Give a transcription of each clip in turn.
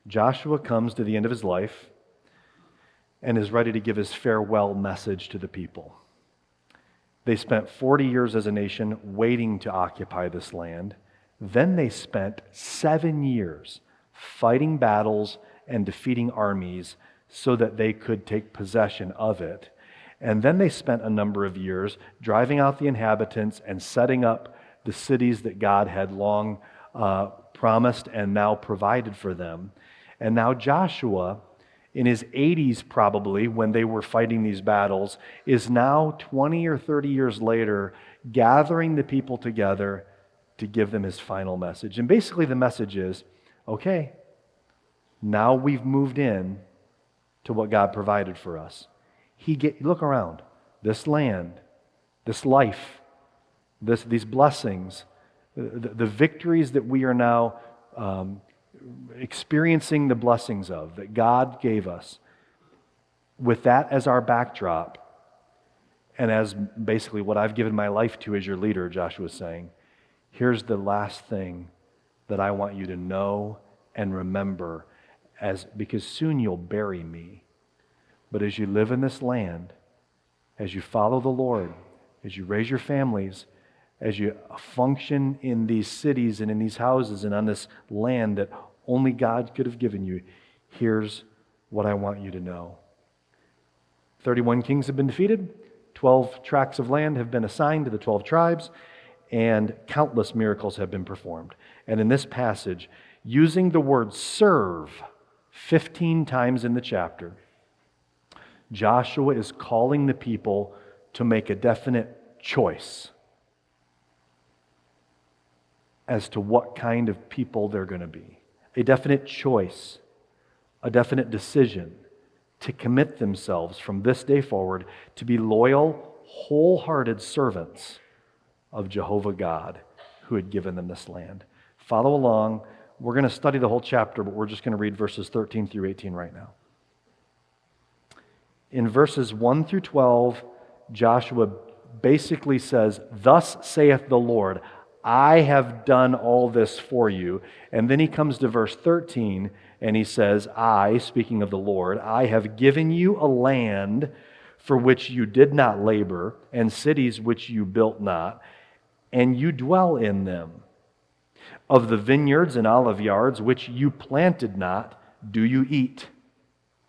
Joshua comes to the end of his life and is ready to give his farewell message to the people. They spent 40 years as a nation waiting to occupy this land. Then they spent 7 years fighting battles and defeating armies so that they could take possession of it. And then they spent a number of years driving out the inhabitants and setting up the cities that God had long promised and now provided for them. And now Joshua, in his 80s probably, when they were fighting these battles, is now 20 or 30 years later gathering the people together to give them his final message. And basically the message is, okay, now we've moved in to what God provided for us. Look around. This land, this life, these blessings, the victories that we are now experiencing the blessings of, that God gave us, with that as our backdrop, and as basically what I've given my life to as your leader, Joshua is saying, here's the last thing that I want you to know and remember, because soon you'll bury me. But as you live in this land, as you follow the Lord, as you raise your families, as you function in these cities and in these houses and on this land that only God could have given you, here's what I want you to know. 31 kings have been defeated, 12 tracts of land have been assigned to the 12 tribes, and countless miracles have been performed. And in this passage, using the word serve 15 times in the chapter, Joshua is calling the people to make a definite choice as to what kind of people they're going to be. A definite choice, a definite decision to commit themselves from this day forward to be loyal, wholehearted servants of Jehovah God who had given them this land. Follow along. We're going to study the whole chapter, but we're just going to read verses 13 through 18 right now. In verses 1 through 12, Joshua basically says, "Thus saith the Lord, I have done all this for you." And then he comes to verse 13 and he says, I, speaking of the Lord, I have given you a land for which you did not labor, and cities which you built not, and you dwell in them. Of the vineyards and olive yards which you planted not, do you eat?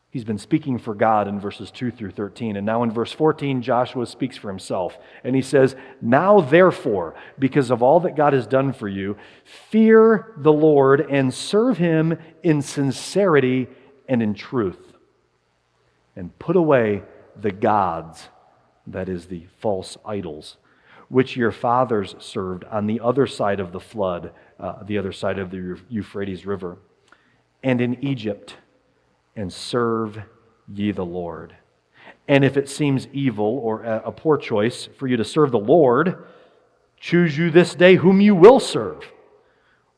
He's been speaking for God in verses 2 through 13. And now in verse 14, Joshua speaks for himself. And he says, now therefore, because of all that God has done for you, fear the Lord and serve Him in sincerity and in truth. And put away the gods, that is the false idols, which your fathers served on the other side of the flood, the other side of the Euphrates River, and in Egypt, and serve ye the Lord. And if it seems evil or a poor choice for you to serve the Lord, choose you this day whom you will serve,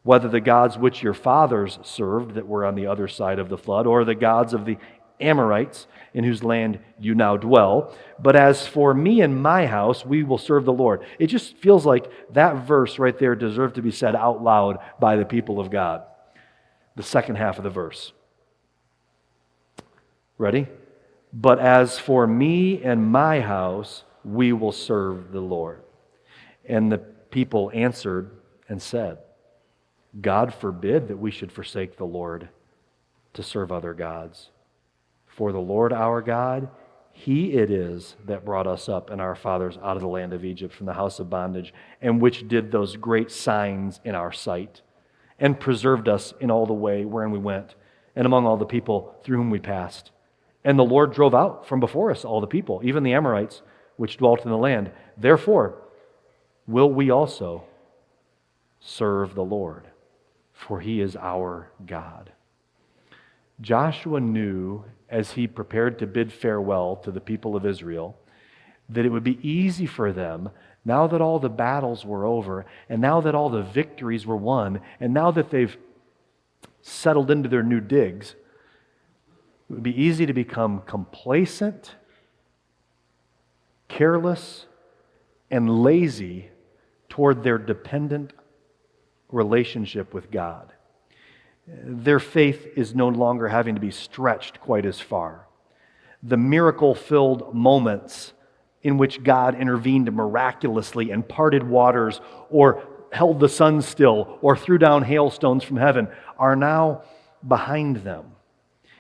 whether the gods which your fathers served that were on the other side of the flood, or the gods of the Amorites in whose land you now dwell. But as for me and my house, we will serve the Lord. It just feels like that verse right there deserved to be said out loud by the people of God. The second half of the verse. Ready? But as for me and my house, we will serve the Lord. And the people answered and said, God forbid that we should forsake the Lord to serve other gods. For the Lord our God, He it is that brought us up and our fathers out of the land of Egypt from the house of bondage, and which did those great signs in our sight, and preserved us in all the way wherein we went, and among all the people through whom we passed. And the Lord drove out from before us all the people, even the Amorites, which dwelt in the land. Therefore, will we also serve the Lord, for He is our God. Joshua knew, as he prepared to bid farewell to the people of Israel, that it would be easy for them, now that all the battles were over, and now that all the victories were won, and now that they've settled into their new digs, it would be easy to become complacent, careless, and lazy toward their dependent relationship with God. their faith is no longer having to be stretched quite as far. The miracle-filled moments in which God intervened miraculously and parted waters or held the sun still or threw down hailstones from heaven are now behind them.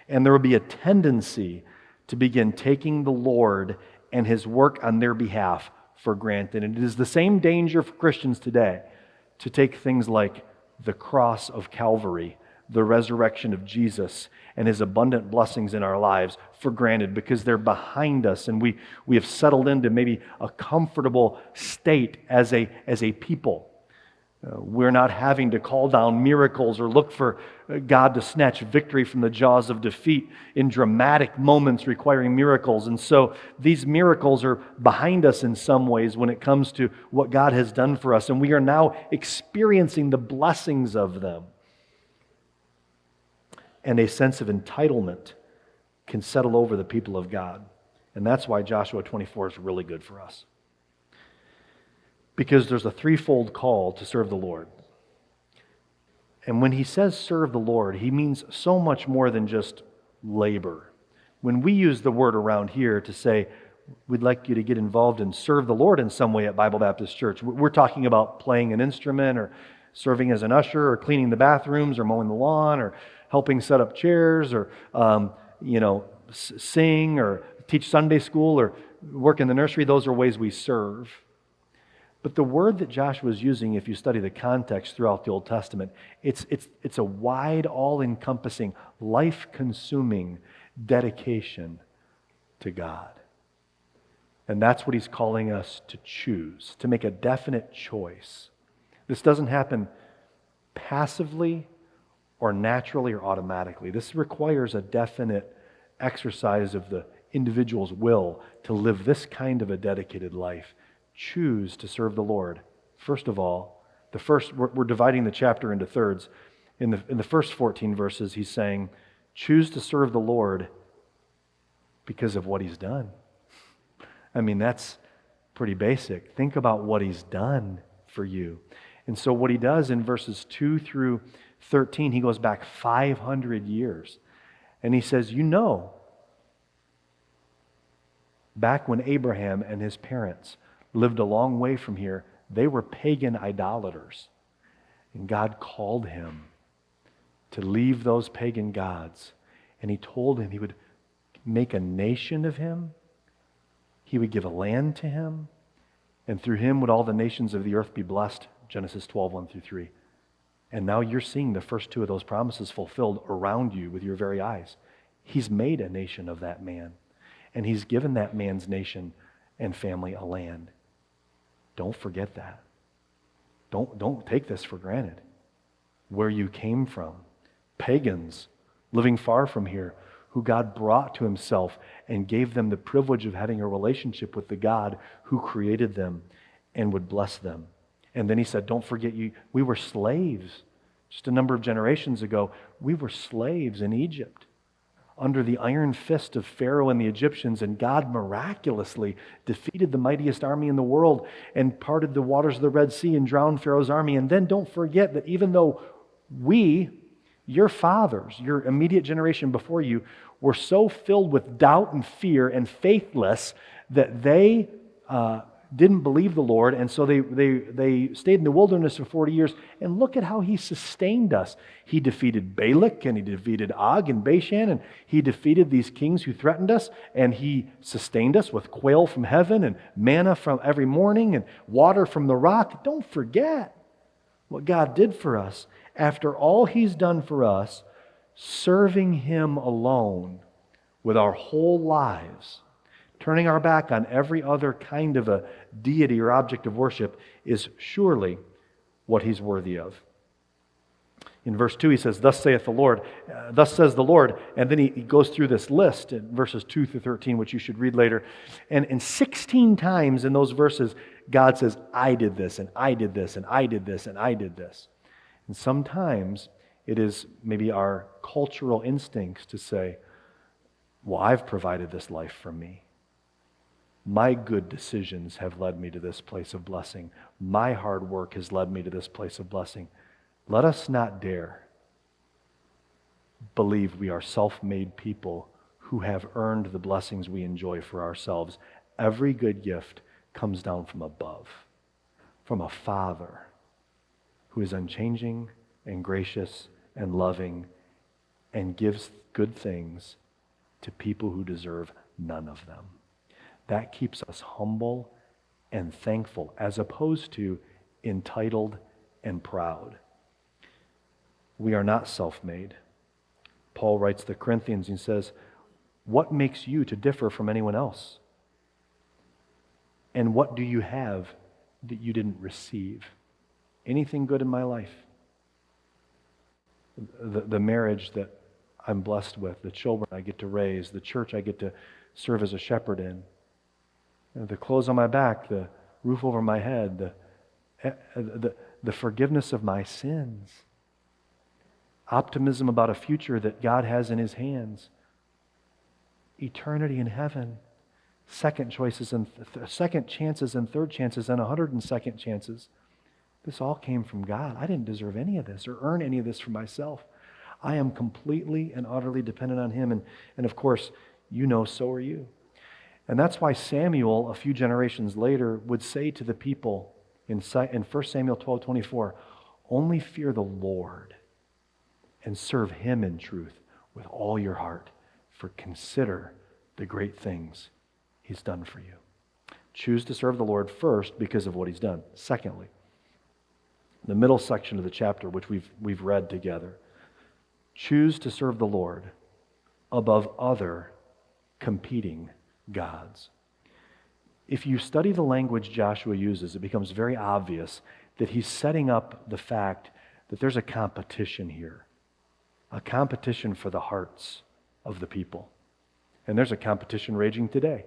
And there will be a tendency to begin taking the Lord and His work on their behalf for granted. And it is the same danger for Christians today to take things like the cross of Calvary, the resurrection of Jesus, and His abundant blessings in our lives for granted because they're behind us and we have settled into maybe a comfortable state as a people. We're not having to call down miracles or look for God to snatch victory from the jaws of defeat in dramatic moments requiring miracles. And so these miracles are behind us in some ways when it comes to what God has done for us. And we are now experiencing the blessings of them. And a sense of entitlement can settle over the people of God. And that's why Joshua 24 is really good for us. Because there's a threefold call to serve the Lord. And when he says serve the Lord, he means so much more than just labor. When we use the word around here to say, we'd like you to get involved and serve the Lord in some way at Bible Baptist Church, we're talking about playing an instrument or serving as an usher or cleaning the bathrooms or mowing the lawn or helping set up chairs or sing or teach Sunday school or work in the nursery. Those are ways we serve. But the word that Joshua is using, if you study the context throughout the Old Testament, it's a wide, all-encompassing, life-consuming dedication to God. And that's what he's calling us to choose, to make a definite choice. This doesn't happen passively or naturally or automatically. This requires a definite exercise of the individual's will to live this kind of a dedicated life. Choose to serve the Lord. First of all, we're dividing the chapter into thirds. In the first 14 verses, he's saying, choose to serve the Lord because of what he's done. I mean, that's pretty basic. Think about what he's done for you. And so what he does in verses 2 through 13, he goes back 500 years. And he says, back when Abraham and his parents lived a long way from here, they were pagan idolaters. And God called him to leave those pagan gods. And he told him he would make a nation of him. He would give a land to him. And through him would all the nations of the earth be blessed. Genesis 12, 1 through 3. And now you're seeing the first two of those promises fulfilled around you with your very eyes. He's made a nation of that man. And he's given that man's nation and family a land. Don't forget that. Don't take this for granted. Where you came from. Pagans living far from here who God brought to himself and gave them the privilege of having a relationship with the God who created them and would bless them. And then he said, don't forget we were slaves. Just a number of generations ago, we were slaves in Egypt under the iron fist of Pharaoh and the Egyptians, and God miraculously defeated the mightiest army in the world and parted the waters of the Red Sea and drowned Pharaoh's army. And then don't forget that even though your fathers, your immediate generation before you, were so filled with doubt and fear and faithless that they didn't believe the Lord, and so they stayed in the wilderness for 40 years. And look at how he sustained us. He defeated Balak, and he defeated Og and Bashan, and he defeated these kings who threatened us, and he sustained us with quail from heaven and manna from every morning and water from the rock. Don't forget what God did for us. After all he's done for us, serving him alone with our whole lives, turning our back on every other kind of a deity or object of worship is surely what he's worthy of. In verse 2 he says, thus saith the Lord, thus says the Lord, and then he goes through this list in verses 2 through 13, which you should read later. And 16 times in those verses, God says, I did this, and I did this, and I did this, and I did this. And sometimes it is maybe our cultural instincts to say, well, I've provided this life for me. My good decisions have led me to this place of blessing. My hard work has led me to this place of blessing. Let us not dare believe we are self-made people who have earned the blessings we enjoy for ourselves. Every good gift comes down from above, from a Father who is unchanging and gracious and loving and gives good things to people who deserve none of them. That keeps us humble and thankful as opposed to entitled and proud. We are not self-made. Paul writes to the Corinthians and says, what makes you to differ from anyone else? And what do you have that you didn't receive? Anything good in my life? The marriage that I'm blessed with, the children I get to raise, the church I get to serve as a shepherd in, the clothes on my back, the roof over my head, the forgiveness of my sins, optimism about a future that God has in His hands, eternity in heaven, second chances and third chances and 102nd chances. This all came from God. I didn't deserve any of this or earn any of this for myself. I am completely and utterly dependent on Him. And of course, you know, so are you. And that's why Samuel, a few generations later, would say to the people in 1 Samuel 12:24, only fear the Lord and serve Him in truth with all your heart, for consider the great things He's done for you. Choose to serve the Lord first because of what He's done. Secondly, the middle section of the chapter, which we've read together, choose to serve the Lord above other competing gods. If you study the language Joshua uses, it becomes very obvious that he's setting up the fact that there's a competition here, a competition for the hearts of the people. And there's a competition raging today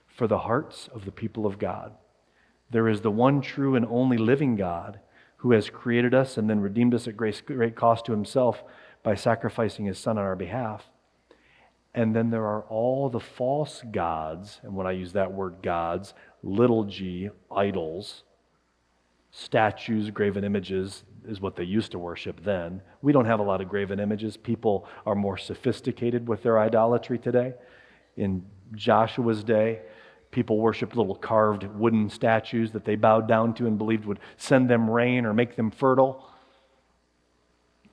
for the hearts of the people of God. There is the one true and only living God who has created us and then redeemed us at great cost to Himself by sacrificing His Son on our behalf. And then there are all the false gods, and when I use that word gods, little g, idols, statues, graven images is what they used to worship then. We don't have a lot of graven images. People are more sophisticated with their idolatry today. In Joshua's day, people worshiped little carved wooden statues that they bowed down to and believed would send them rain or make them fertile.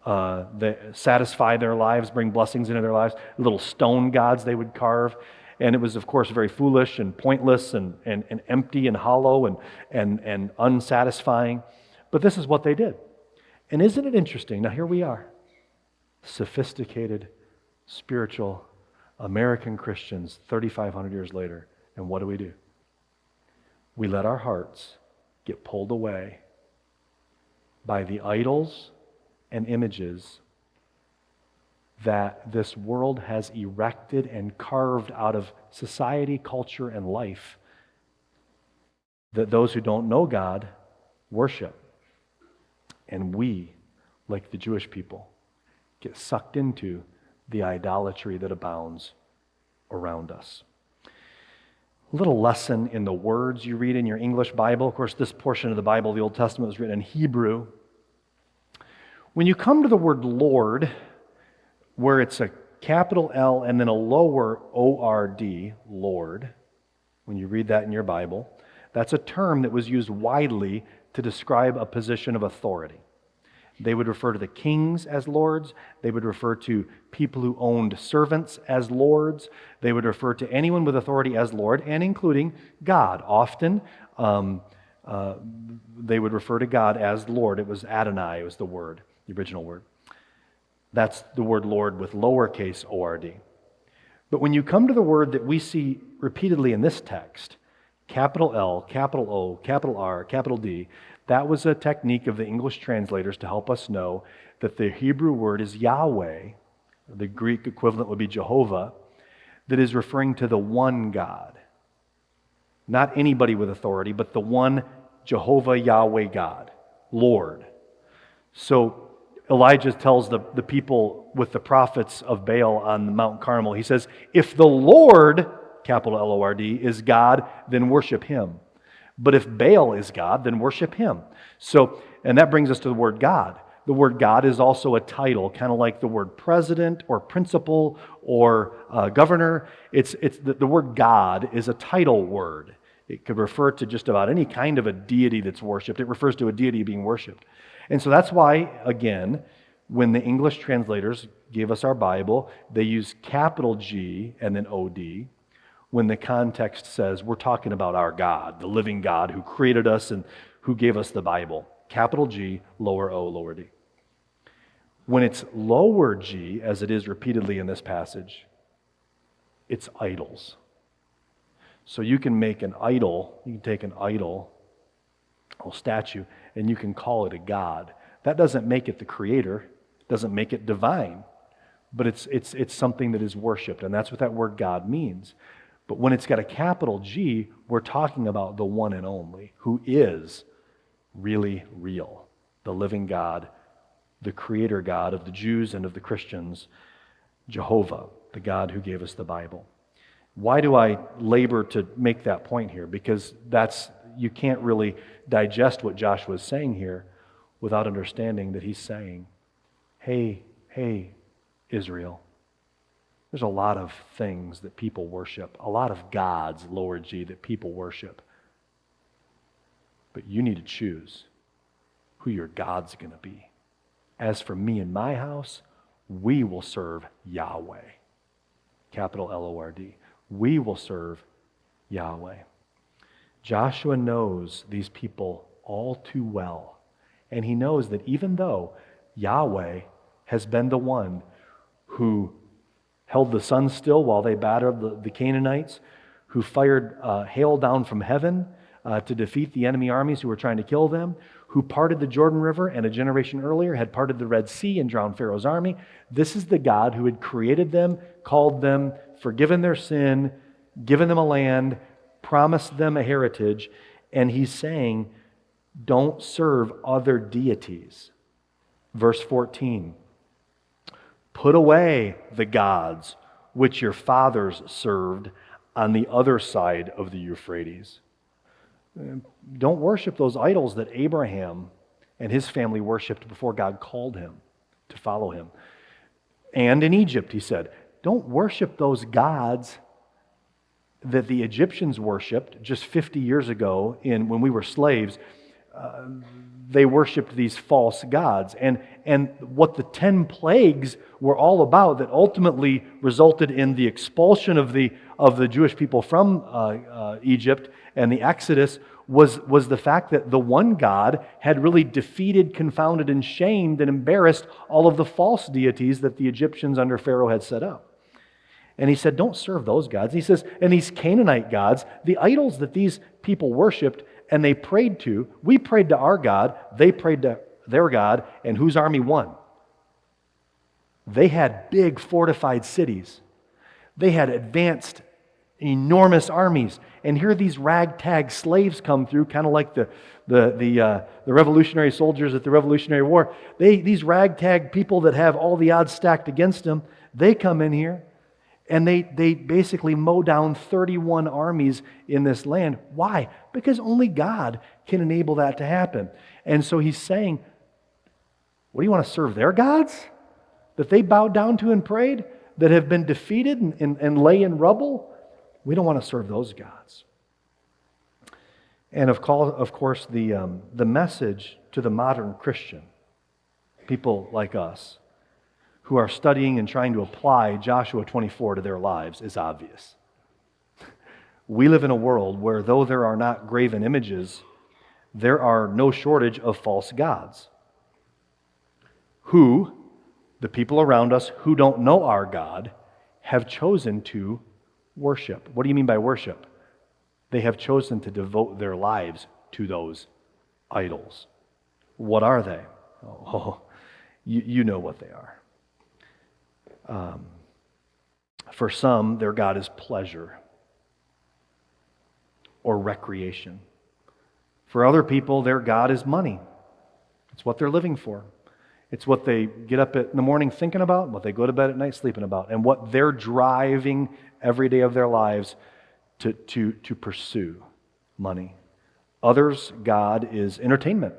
They satisfy their lives, bring blessings into their lives. Little stone gods they would carve. And it was, of course, very foolish and pointless and empty and hollow and unsatisfying. But this is what they did. And isn't it interesting? Now here we are, sophisticated, spiritual, American Christians 3,500 years later. And what do? We let our hearts get pulled away by the idols and images that this world has erected and carved out of society, culture, and life that those who don't know God worship. And we, like the Jewish people, get sucked into the idolatry that abounds around us. A little lesson in the words you read in your English Bible. Of course, this portion of the Bible, the Old Testament, was written in Hebrew. When you come to the word Lord, where it's a capital L and then a lower O-R-D, Lord, when you read that in your Bible, that's a term that was used widely to describe a position of authority. They would refer to the kings as lords. They would refer to people who owned servants as lords. They would refer to anyone with authority as Lord, and including God. Often, they would refer to God as Lord. It was Adonai, it was the word, the original word. That's the word Lord with lowercase O-R-D. But when you come to the word that we see repeatedly in this text, capital L, capital O, capital R, capital D, that was a technique of the English translators to help us know that the Hebrew word is Yahweh, the Greek equivalent would be Jehovah, that is referring to the one God. Not anybody with authority, but the one Jehovah Yahweh God, Lord. So Elijah tells the people with the prophets of Baal on Mount Carmel, he says, if the Lord, capital L-O-R-D, is God, then worship Him. But if Baal is God, then worship him. So, and that brings us to the word God. The word God is also a title, kind of like the word president or principal or governor. It's the word God is a title word. It could refer to just about any kind of a deity that's worshipped. It refers to a deity being worshipped. And so that's why, again, when the English translators gave us our Bible, they use capital G and then O-D when the context says we're talking about our God, the living God who created us and who gave us the Bible. Capital G, lower O, lower D. When it's lower G, as it is repeatedly in this passage, it's idols. So you can make an idol, you can take an idol, a statue, and you can call it a god. That doesn't make it the creator, doesn't make it divine, but it's something that is worshipped, and that's what that word God means. But when it's got a capital G, we're talking about the one and only, who is really real, the living God, the creator God of the Jews and of the Christians, Jehovah, the God who gave us the Bible. Why do I labor to make that point here? Because you can't really digest what Joshua is saying here without understanding that he's saying, hey, Israel, there's a lot of things that people worship, a lot of gods, lower G, that people worship. But you need to choose who your God's going to be. As for me and my house, we will serve Yahweh. Capital L-O-R-D. We will serve Yahweh. Joshua knows these people all too well. And he knows that even though Yahweh has been the one who held the sun still while they battered the Canaanites, who fired hail down from heaven to defeat the enemy armies who were trying to kill them, who parted the Jordan River and a generation earlier had parted the Red Sea and drowned Pharaoh's army. This is the God who had created them, called them, forgiven their sin, given them a land, promised them a heritage, and he's saying, don't serve other deities. Verse 14, put away the gods which your fathers served on the other side of the Euphrates. Don't worship those idols that Abraham and his family worshipped before God called him to follow him. And in Egypt, he said, don't worship those gods that the Egyptians worshipped just 50 years ago when we were slaves. They worshipped these false gods. And what the 10 plagues were all about that ultimately resulted in the expulsion of the Jewish people from Egypt and the Exodus was the fact that the one God had really defeated, confounded, and shamed and embarrassed all of the false deities that the Egyptians under Pharaoh had set up. And he said, don't serve those gods. He says, and these Canaanite gods, the idols that these people worshipped and they prayed to, we prayed to our God, they prayed to their God, and whose army won? They had big fortified cities. They had advanced, enormous armies. And here these ragtag slaves come through, kind of like the revolutionary soldiers at the Revolutionary War. These ragtag people that have all the odds stacked against them, they come in here. And they basically mow down 31 armies in this land. Why? Because only God can enable that to happen. And so he's saying, what do you want to serve their gods? That they bowed down to and prayed? That have been defeated and lay in rubble? We don't want to serve those gods. And of course, the message to the modern Christian, people like us, who are studying and trying to apply Joshua 24 to their lives is obvious. We live in a world where though there are not graven images, there are no shortage of false gods who, the people around us who don't know our God, have chosen to worship. What do you mean by worship? They have chosen to devote their lives to those idols. What are they? You know what they are. For some, their God is pleasure or recreation. For other people, their God is money. It's what they're living for. It's what they get up in the morning thinking about, what they go to bed at night sleeping about, and what they're driving every day of their lives to pursue money. Others' God is entertainment.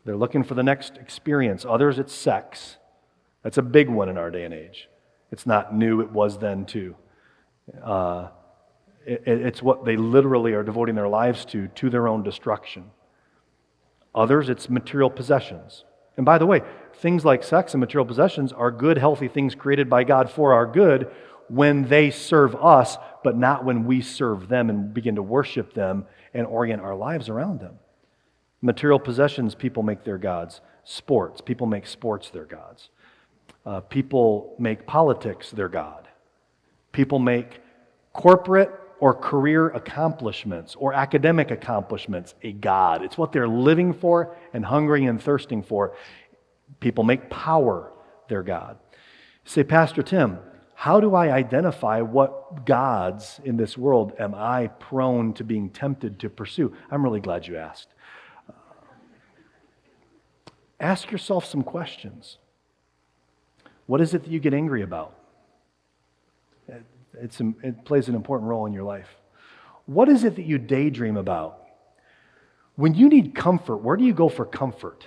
They're looking for the next experience. Others, it's sex. That's a big one in our day and age. It's not new, it was then too. It's what they literally are devoting their lives to their own destruction. Others, it's material possessions. And by the way, things like sex and material possessions are good, healthy things created by God for our good when they serve us, but not when we serve them and begin to worship them and orient our lives around them. Material possessions, people make their gods. Sports, people make sports their gods. People make politics their god. People make corporate or career accomplishments or academic accomplishments a god. It's what they're living for and hungering and thirsting for. People make power their god. You say, Pastor Tim, how do I identify what gods in this world am I prone to being tempted to pursue? I'm really glad you asked. Ask yourself some questions. What is it that you get angry about? It plays an important role in your life. What is it that you daydream about? When you need comfort, where do you go for comfort?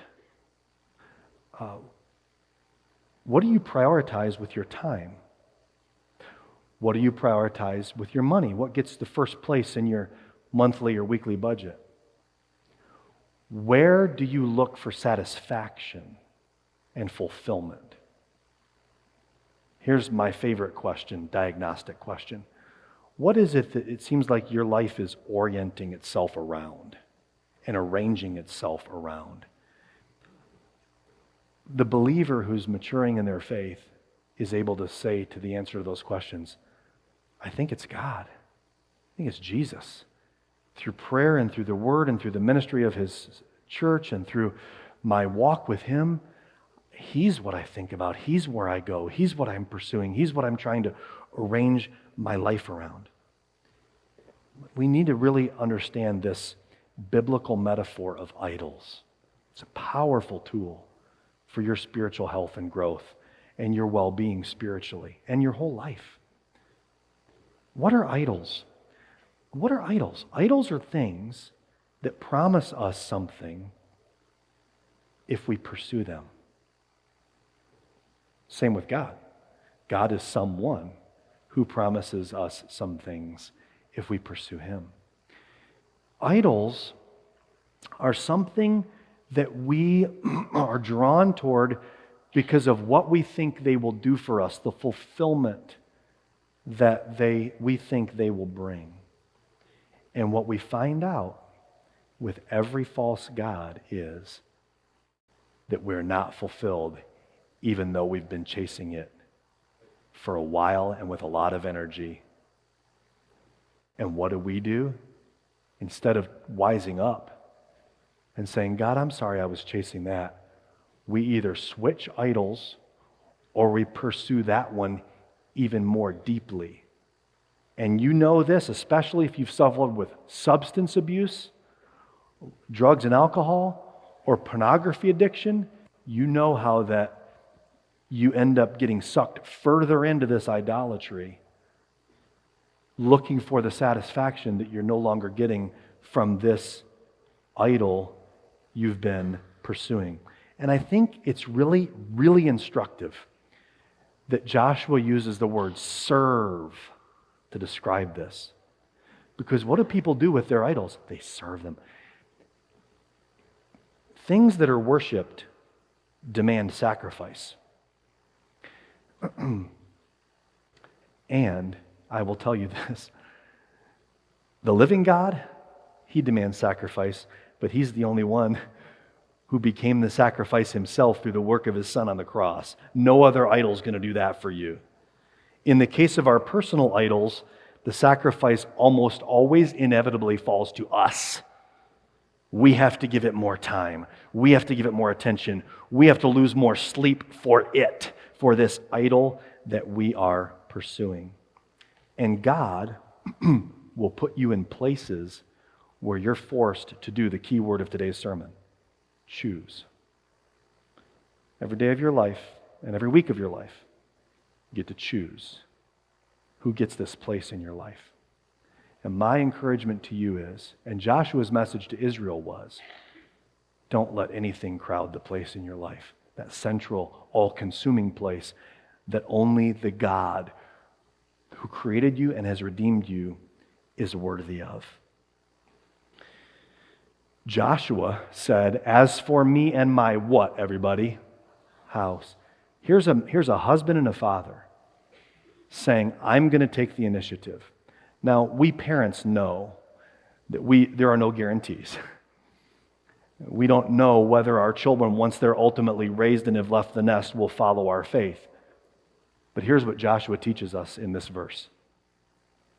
What do you prioritize with your time? What do you prioritize with your money? What gets the first place in your monthly or weekly budget? Where do you look for satisfaction and fulfillment? Here's my favorite question, diagnostic question. What is it that it seems like your life is orienting itself around and arranging itself around? The believer who's maturing in their faith is able to say to the answer to those questions, I think it's God. I think it's Jesus. Through prayer and through the Word and through the ministry of His church and through my walk with Him, He's what I think about. He's where I go. He's what I'm pursuing. He's what I'm trying to arrange my life around. We need to really understand this biblical metaphor of idols. It's a powerful tool for your spiritual health and growth and your well-being spiritually and your whole life. What are idols? What are idols? Idols are things that promise us something if we pursue them. Same with God. God is someone who promises us some things if we pursue Him. Idols are something that we are drawn toward because of what we think they will do for us, the fulfillment that we think they will bring. And what we find out with every false god is that we're not fulfilled even though we've been chasing it for a while and with a lot of energy. And what do? Instead of wising up and saying, God, I'm sorry I was chasing that, we either switch idols or we pursue that one even more deeply. And you know this, especially if you've suffered with substance abuse, drugs and alcohol, or pornography addiction, you know how that you end up getting sucked further into this idolatry, looking for the satisfaction that you're no longer getting from this idol you've been pursuing. And I think it's really, really instructive that Joshua uses the word serve to describe this. Because what do people do with their idols? They serve them. Things that are worshipped demand sacrifice. And I will tell you this, the living God, He demands sacrifice, but He's the only one who became the sacrifice Himself through the work of His Son on the cross. No other idol is going to do that for you. In the case of our personal idols, the sacrifice almost always inevitably falls to us. We have to give it more time. We have to give it more attention. We have to lose more sleep for it, for this idol that we are pursuing. And God will put you in places where you're forced to do the key word of today's sermon. Choose. Every day of your life and every week of your life, you get to choose who gets this place in your life. And my encouragement to you is, and Joshua's message to Israel was, Don't let anything crowd the place in your life, that central, all-consuming place that only the God who created you and has redeemed you is worthy of. Joshua said, "As for me and my" what, everybody? House. Here's a husband and a father saying, "I'm going to take the initiative." Now, we parents know that there are no guarantees. We don't know whether our children, once they're ultimately raised and have left the nest, will follow our faith. But here's what Joshua teaches us in this verse.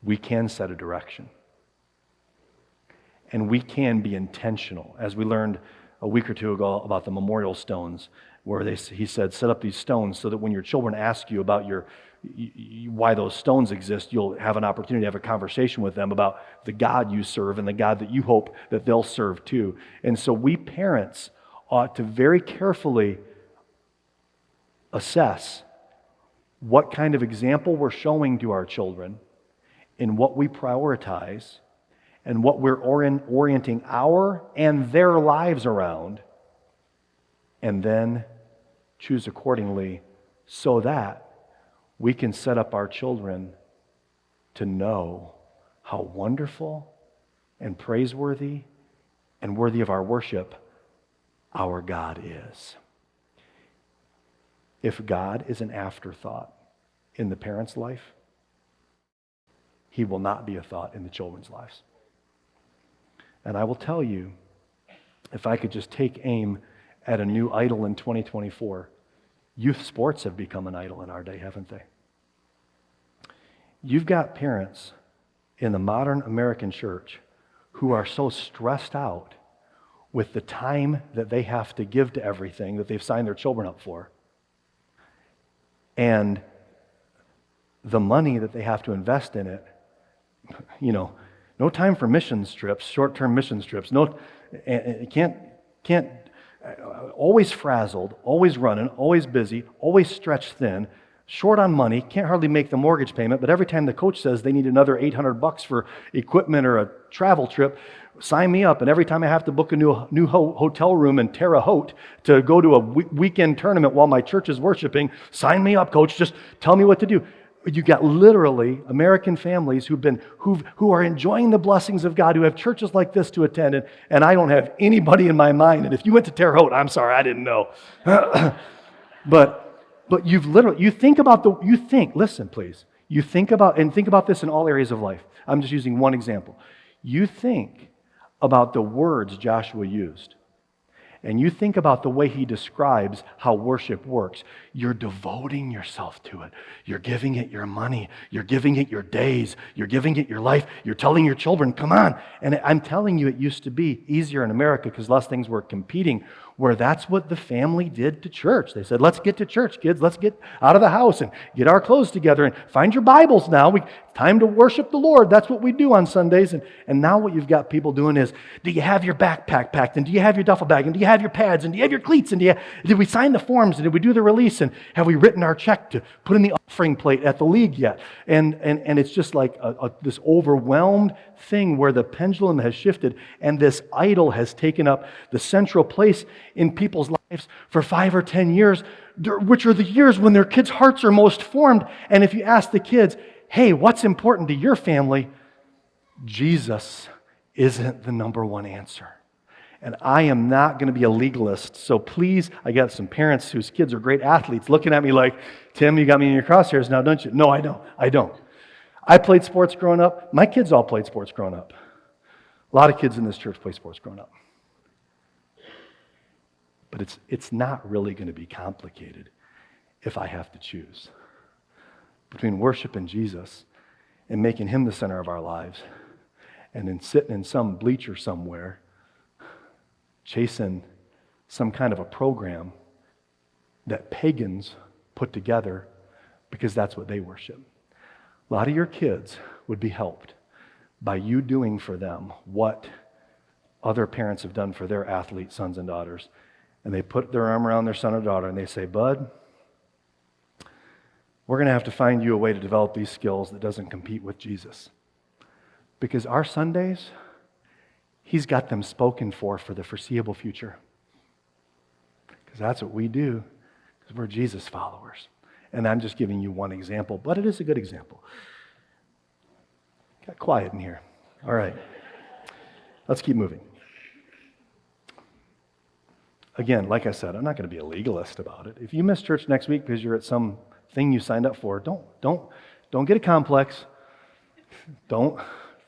We can set a direction. And we can be intentional, as we learned a week or two ago about the memorial stones, where he said, set up these stones so that when your children ask you about why those stones exist, you'll have an opportunity to have a conversation with them about the God you serve and the God that you hope that they'll serve too. And so we parents ought to very carefully assess what kind of example we're showing to our children in what we prioritize and what we're orienting our and their lives around, and then choose accordingly so that we can set up our children to know how wonderful and praiseworthy and worthy of our worship our God is. If God is an afterthought in the parent's life, He will not be a thought in the children's lives. And I will tell you, if I could just take aim at a new idol in 2024, youth sports have become an idol in our day, haven't they? You've got parents in the modern American church who are so stressed out with the time that they have to give to everything that they've signed their children up for, and the money that they have to invest in it. No time for missions trips, short-term missions trips. Can't. Always frazzled, always running, always busy, always stretched thin, short on money, can't hardly make the mortgage payment, but every time the coach says they need another $800 for equipment or a travel trip, sign me up. And every time I have to book a new hotel room in Terre Haute to go to a weekend tournament while my church is worshiping, sign me up, coach. Just tell me what to do. You got literally American families who are enjoying the blessings of God, who have churches like this to attend, and I don't have anybody in my mind. And if you went to Terre Haute, I'm sorry, I didn't know. But listen, please. You think about this in all areas of life. I'm just using one example. You think about the words Joshua used, and you think about the way he describes how worship works. You're devoting yourself to it. You're giving it your money. You're giving it your days. You're giving it your life. You're telling your children, come on. And I'm telling you, it used to be easier in America because less things were competing, where that's what the family did to church. They said, let's get to church, kids. Let's get out of the house and get our clothes together and find your Bibles now. Time to worship the Lord. That's what we do on Sundays. And now what you've got people doing is, do you have your backpack packed? And do you have your duffel bag? And do you have your pads? And do you have your cleats? And did we sign the forms? And did we do the release? And have we written our check to put in the offering plate at the league yet? And it's just like this overwhelmed thing where the pendulum has shifted and this idol has taken up the central place in people's lives for 5 or 10 years, which are the years when their kids' hearts are most formed. And if you ask the kids, hey, what's important to your family? Jesus isn't the number one answer. And I am not going to be a legalist. So please, I got some parents whose kids are great athletes looking at me like, Tim, you got me in your crosshairs now, don't you? No, I don't. I played sports growing up. My kids all played sports growing up. A lot of kids in this church play sports growing up. But it's not really going to be complicated if I have to choose between worshiping Jesus and making Him the center of our lives, and then sitting in some bleacher somewhere chasing some kind of a program that pagans put together because that's what they worship. A lot of your kids would be helped by you doing for them what other parents have done for their athlete sons and daughters. And they put their arm around their son or daughter and they say, bud, we're going to have to find you a way to develop these skills that doesn't compete with Jesus. Because our Sundays, He's got them spoken for the foreseeable future. because that's what we do, because we're Jesus followers. And I'm just giving you one example, but it is a good example. Got quiet in here. All right. Let's keep moving. Again, like I said, I'm not going to be a legalist about it. If you miss church next week because you're at some thing you signed up for, don't get a complex. Don't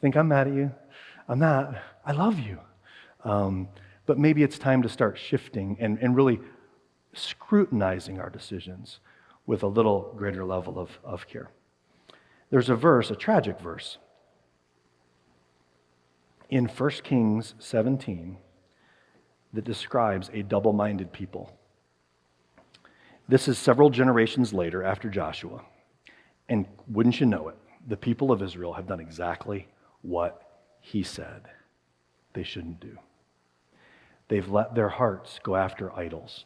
think I'm mad at you. I'm not. I love you. But maybe it's time to start shifting and really scrutinizing our decisions with a little greater level of care. There's a verse, a tragic verse, in 1 Kings 17 that describes a double-minded people. This is several generations later after Joshua. And wouldn't you know it, the people of Israel have done exactly what he said they shouldn't do. They've let their hearts go after idols.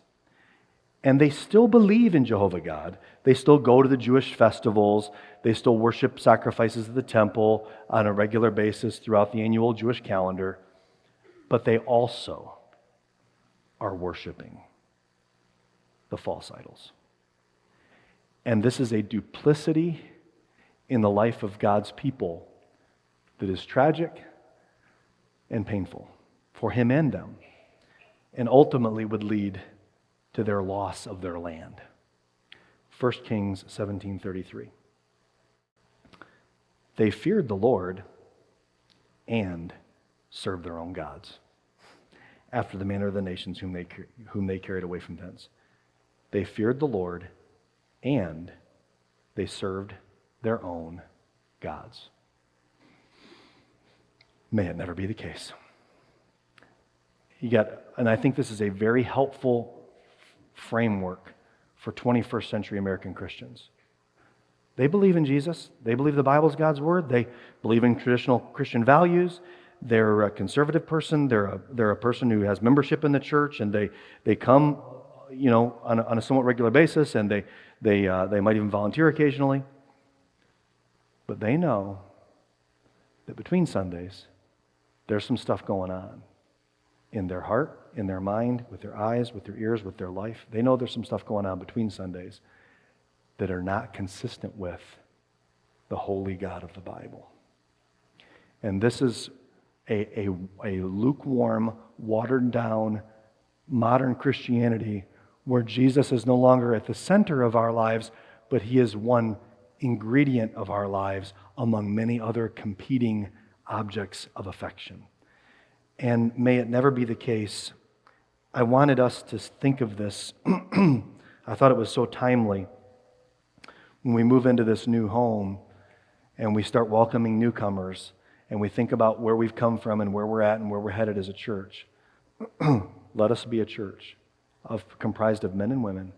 And they still believe in Jehovah God. They still go to the Jewish festivals. They still worship sacrifices at the temple on a regular basis throughout the annual Jewish calendar. But they also are worshiping the false idols. And this is a duplicity in the life of God's people that is tragic and painful for him and them, and ultimately would lead to their loss of their land. 1 Kings 17:33. They feared the Lord and served their own gods, after the manner of the nations whom they carried away from thence. They feared the Lord and they served their own gods. May it never be the case. And I think this is a very helpful framework for 21st century American Christians. They believe in Jesus. They believe the Bible is God's word. They believe in traditional Christian values. They're a conservative person. They're a person who has membership in the church, and they come, on a somewhat regular basis, and they might even volunteer occasionally. But they know that between Sundays, there's some stuff going on in their heart, in their mind, with their eyes, with their ears, with their life. They know there's some stuff going on between Sundays that are not consistent with the holy God of the Bible. And this is a lukewarm, watered down, modern Christianity where Jesus is no longer at the center of our lives, but he is one ingredient of our lives among many other competing objects of affection. And may it never be the case. I wanted us to think of this. I thought it was so timely when we move into this new home and we start welcoming newcomers and we think about where we've come from and where we're at and where we're headed as a church. Let us be a church comprised of men and women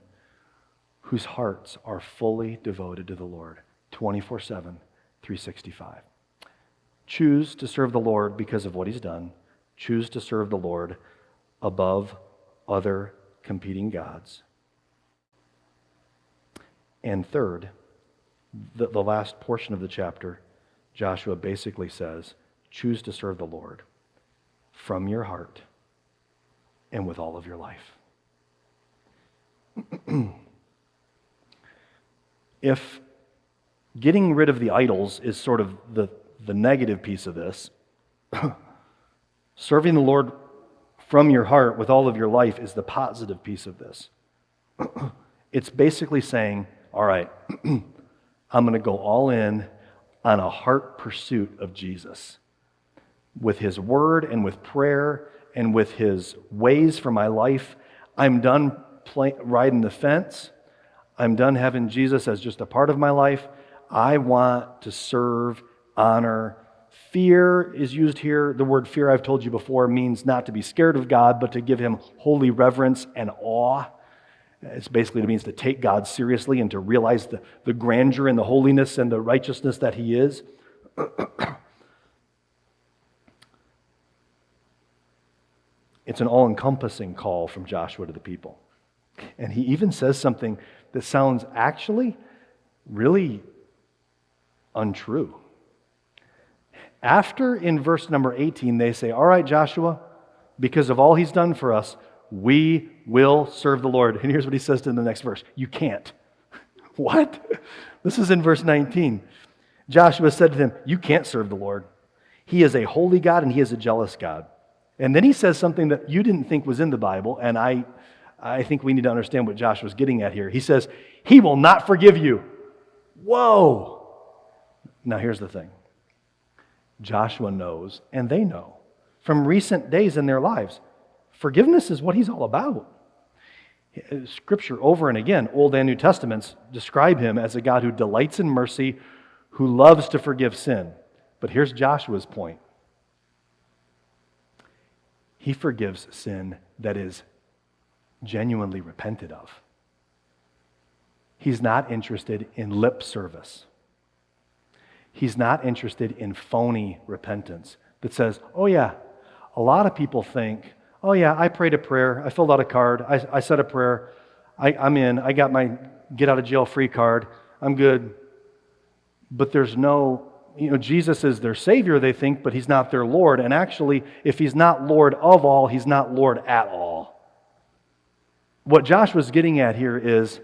whose hearts are fully devoted to the Lord, 24/7, 365. Choose to serve the Lord because of what he's done. Choose to serve the Lord above other competing gods. And third, the last portion of the chapter, Joshua basically says, choose to serve the Lord from your heart and with all of your life. If getting rid of the idols is sort of the negative piece of this, serving the Lord from your heart with all of your life is the positive piece of this. It's basically saying, all right, I'm going to go all in on a heart pursuit of Jesus. With his word and with prayer and with his ways for my life. I'm done riding the fence. I'm done having Jesus as just a part of my life. I want to serve, honor. Fear is used here. The word fear, I've told you before, means not to be scared of God, but to give him holy reverence and awe. It means to take God seriously and to realize the grandeur and the holiness and the righteousness that he is. It's an all-encompassing call from Joshua to the people. And he even says something that sounds actually really untrue. After in verse number 18 they say, all right, Joshua, because of all he's done for us, we will serve the Lord. And here's what he says to in the next verse. You can't. What? This is in verse 19. Joshua said to them, you can't serve the Lord. He is a holy God and he is a jealous God. And then he says something that you didn't think was in the Bible, and I think we need to understand what Joshua's getting at here. He says, he will not forgive you. Whoa! Now here's the thing. Joshua knows, and they know, from recent days in their lives, forgiveness is what he's all about. Scripture over and again, Old and New Testaments, describe him as a God who delights in mercy, who loves to forgive sin. But here's Joshua's point. He forgives sin that is genuinely repented of. He's not interested in lip service. He's not interested in phony repentance that says, oh yeah, a lot of people think, oh yeah, I prayed a prayer, I filled out a card, I said a prayer, I'm in, I got my get out of jail free card, I'm good. But there's no, Jesus is their Savior, they think, but He's not their Lord. And actually, if He's not Lord of all, He's not Lord at all. What Joshua's getting at here is,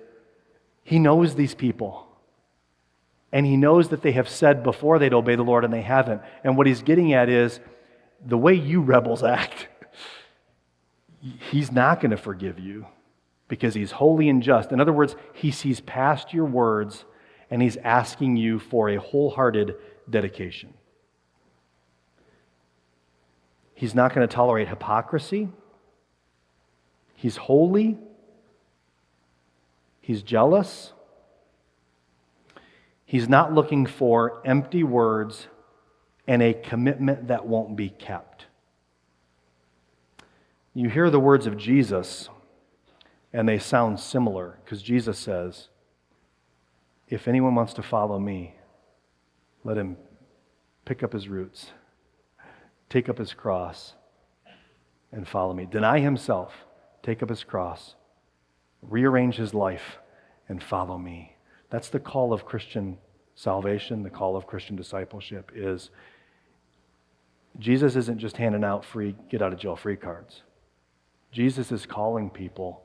he knows these people. And he knows that they have said before they'd obey the Lord and they haven't. And what he's getting at is, the way you rebels act, He's not going to forgive you because He's holy and just. In other words, He sees past your words and He's asking you for a wholehearted dedication. He's not going to tolerate hypocrisy. He's holy. He's jealous. He's not looking for empty words and a commitment that won't be kept. You hear the words of Jesus, and they sound similar, because Jesus says, if anyone wants to follow me, let him pick up his roots, take up his cross, and follow me. Deny himself, take up his cross, rearrange his life, and follow me. That's the call of Christian salvation, the call of Christian discipleship is Jesus isn't just handing out free get out of jail free cards. Jesus is calling people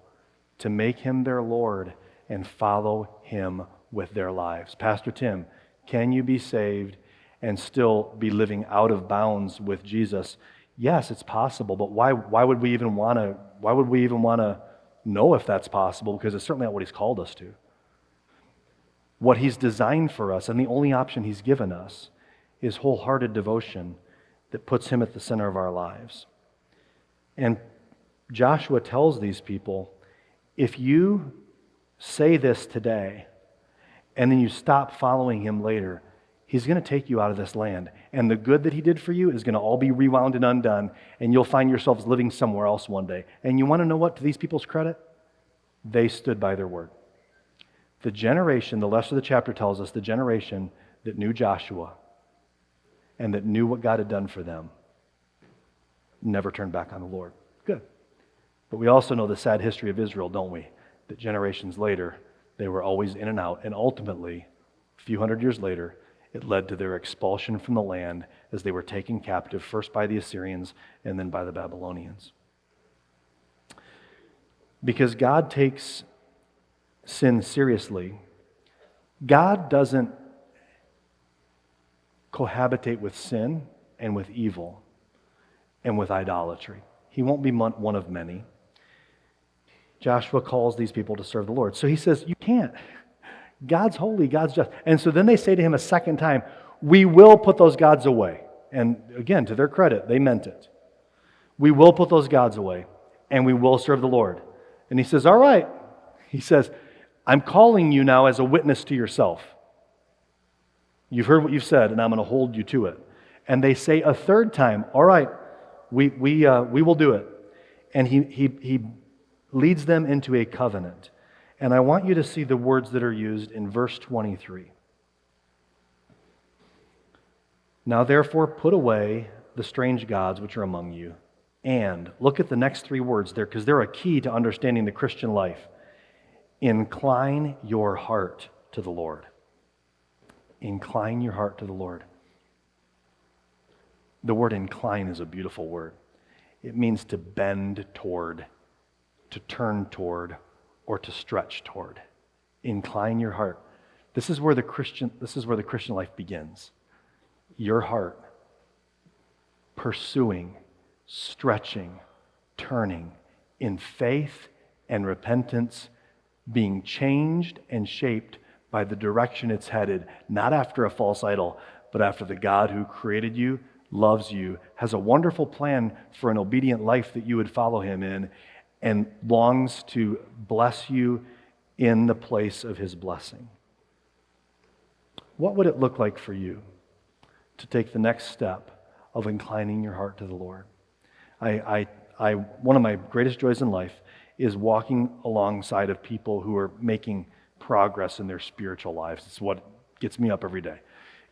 to make Him their Lord and follow Him with their lives. Pastor Tim, can you be saved and still be living out of bounds with Jesus? Yes, it's possible, but why would we even want to know if that's possible? Because it's certainly not what He's called us to. What He's designed for us, and the only option He's given us, is wholehearted devotion that puts Him at the center of our lives. And Joshua tells these people, if you say this today, and then you stop following Him later, He's going to take you out of this land. And the good that He did for you is going to all be rewound and undone, and you'll find yourselves living somewhere else one day. And you want to know what, to these people's credit? They stood by their word. The generation, the rest of the chapter tells us, the generation that knew Joshua and that knew what God had done for them never turned back on the Lord. Good. But we also know the sad history of Israel, don't we? That generations later, they were always in and out, and ultimately, a few hundred years later, it led to their expulsion from the land as they were taken captive, first by the Assyrians and then by the Babylonians. Because God takes sin seriously, God doesn't cohabitate with sin and with evil and with idolatry. He won't be one of many. Joshua calls these people to serve the Lord. So he says, you can't. God's holy, God's just. And so then they say to him a second time, we will put those gods away. And again, to their credit, they meant it. We will put those gods away, and we will serve the Lord. And he says, all right. He says, I'm calling you now as a witness to yourself. You've heard what you've said, and I'm going to hold you to it. And they say a third time, all right, we will do it. And he leads them into a covenant. And I want you to see the words that are used in verse 23. Now therefore put away the strange gods which are among you. And look at the next three words there, because they're a key to understanding the Christian life. Incline your heart to the Lord. Incline your heart to the Lord. The word incline is a beautiful word. It means to bend toward. to turn toward, or to stretch toward. Incline your heart. This is where the Christian life begins. Your heart pursuing, stretching, turning in faith and repentance, being changed and shaped by the direction it's headed, not after a false idol, but after the God who created you, loves you, has a wonderful plan for an obedient life that you would follow him in, and longs to bless you in the place of his blessing. What would it look like for you to take the next step of inclining your heart to the Lord? One of my greatest joys in life is walking alongside of people who are making progress in their spiritual lives. It's what gets me up every day.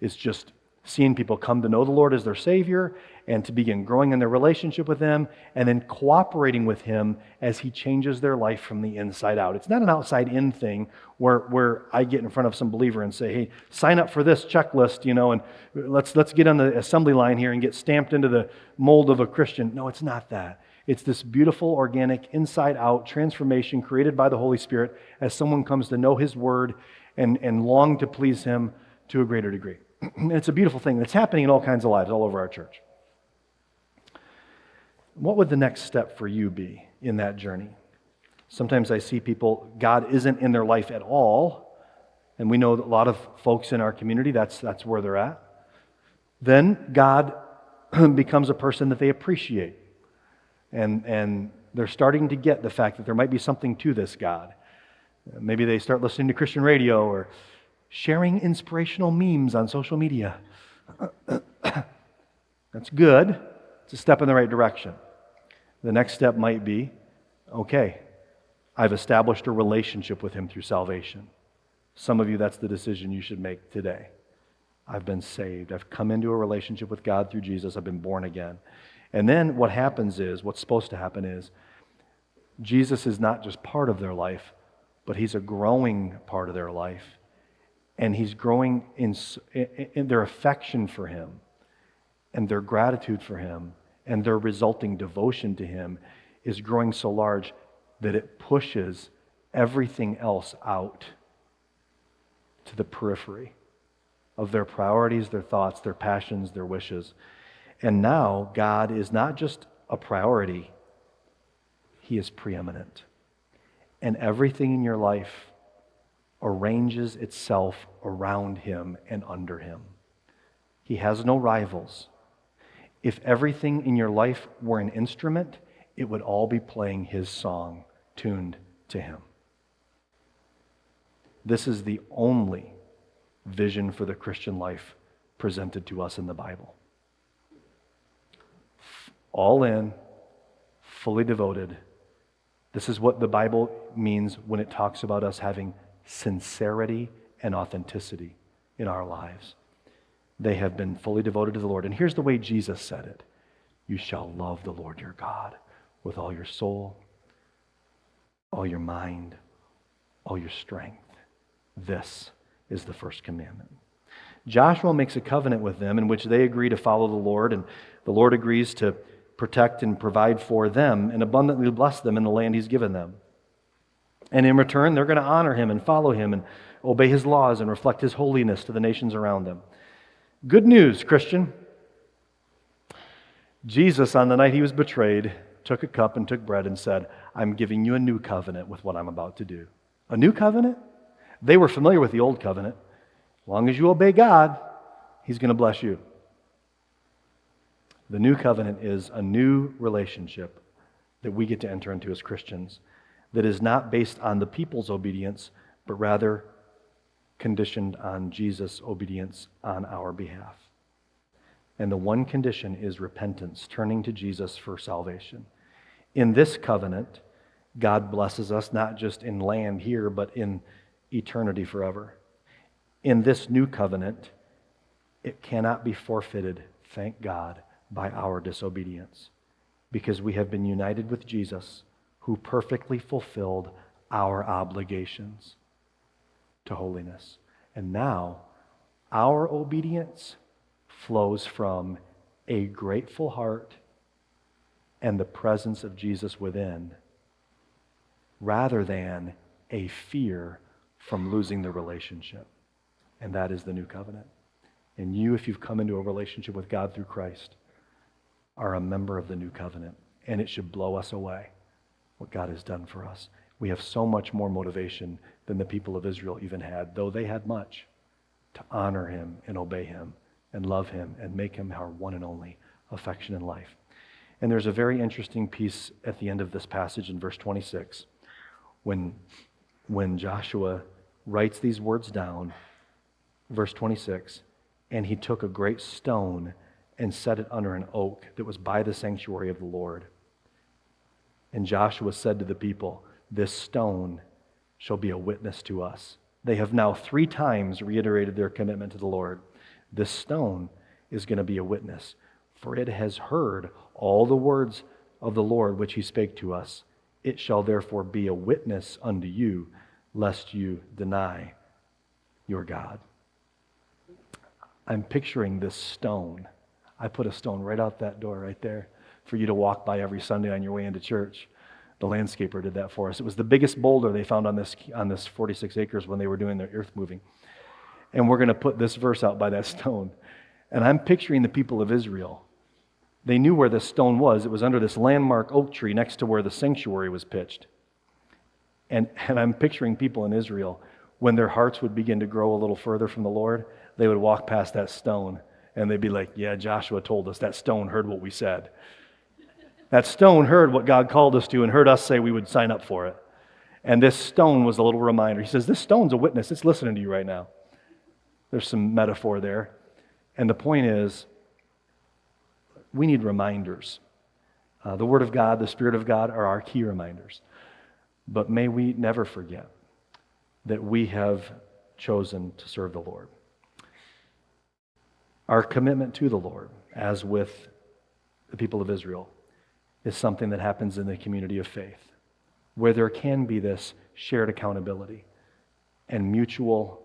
It's just seeing people come to know the Lord as their Savior and to begin growing in their relationship with him, and then cooperating with him as he changes their life from the inside out. It's not an outside-in thing where I get in front of some believer and say, hey, sign up for this checklist, and let's get on the assembly line here and get stamped into the mold of a Christian. No, it's not that. It's this beautiful, organic, inside-out transformation created by the Holy Spirit as someone comes to know his word and long to please him to a greater degree. And it's a beautiful thing. It's happening in all kinds of lives all over our church. What would the next step for you be in that journey? Sometimes I see people, God isn't in their life at all, and we know that a lot of folks in our community, that's where they're at. Then God becomes a person that they appreciate. And they're starting to get the fact that there might be something to this God. Maybe they start listening to Christian radio or sharing inspirational memes on social media. That's good. It's a step in the right direction. The next step might be, okay, I've established a relationship with him through salvation. Some of you, that's the decision you should make today. I've been saved. I've come into a relationship with God through Jesus. I've been born again. And then what happens is, what's supposed to happen is, Jesus is not just part of their life, but he's a growing part of their life. And he's growing in their affection for him, and their gratitude for him, and their resulting devotion to him is growing so large that it pushes everything else out to the periphery of their priorities, their thoughts, their passions, their wishes. And now God is not just a priority, he is preeminent. And everything in your life arranges itself around him and under him. He has no rivals. If everything in your life were an instrument, it would all be playing his song, tuned to him. This is the only vision for the Christian life presented to us in the Bible. All in, fully devoted. This is what the Bible means when it talks about us having sincerity and authenticity in our lives. They have been fully devoted to the Lord. And here's the way Jesus said it. You shall love the Lord your God with all your soul, all your mind, all your strength. This is the first commandment. Joshua makes a covenant with them in which they agree to follow the Lord, and the Lord agrees to protect and provide for them and abundantly bless them in the land he's given them. And in return, they're going to honor him and follow him and obey his laws and reflect his holiness to the nations around them. Good news, Christian. Jesus, on the night he was betrayed, took a cup and took bread and said, I'm giving you a new covenant with what I'm about to do. A new covenant? They were familiar with the old covenant. As long as you obey God, he's going to bless you. The new covenant is a new relationship that we get to enter into as Christians that is not based on the people's obedience, but rather conditioned on Jesus' obedience on our behalf. And the one condition is repentance, turning to Jesus for salvation. In this covenant, God blesses us not just in land here, but in eternity forever. In this new covenant, it cannot be forfeited, thank God, by our disobedience, because we have been united with Jesus, who perfectly fulfilled our obligations to holiness. And now, our obedience flows from a grateful heart and the presence of Jesus within, rather than a fear from losing the relationship. And that is the new covenant. And you, if you've come into a relationship with God through Christ, are a member of the new covenant. And it should blow us away what God has done for us. We have so much more motivation than the people of Israel even had, though they had much, to honor him and obey him and love him and make him our one and only affection in life. And there's a very interesting piece at the end of this passage in verse 26 when Joshua writes these words down, verse 26, and he took a great stone and set it under an oak that was by the sanctuary of the Lord. And Joshua said to the people, "This stone shall be a witness to us." They have now 3 times reiterated their commitment to the Lord. This stone is going to be a witness, for it has heard all the words of the Lord which he spake to us. It shall therefore be a witness unto you, lest you deny your God. I'm picturing this stone. I put a stone right out that door right there for you to walk by every Sunday on your way into church. The landscaper did that for us. It was the biggest boulder they found on this 46 acres when they were doing their earth moving. And we're going to put this verse out by that stone. And I'm picturing the people of Israel. They knew where this stone was. It was under this landmark oak tree next to where the sanctuary was pitched. And I'm picturing people in Israel, when their hearts would begin to grow a little further from the Lord, they would walk past that stone and they'd be like, "Yeah, Joshua told us that stone heard what we said. That stone heard what God called us to and heard us say we would sign up for it." And this stone was a little reminder. He says, this stone's a witness. It's listening to you right now. There's some metaphor there. And the point is, we need reminders. The Word of God, the Spirit of God are our key reminders. But may we never forget that we have chosen to serve the Lord. Our commitment to the Lord, as with the people of Israel, is something that happens in the community of faith, where there can be this shared accountability and mutual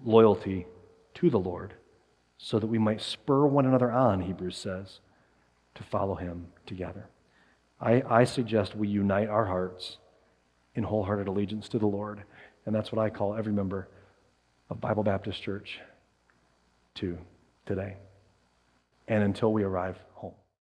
loyalty to the Lord, so that we might spur one another on, Hebrews says, to follow him together. I suggest we unite our hearts in wholehearted allegiance to the Lord, and that's what I call every member of Bible Baptist Church to today, and until we arrive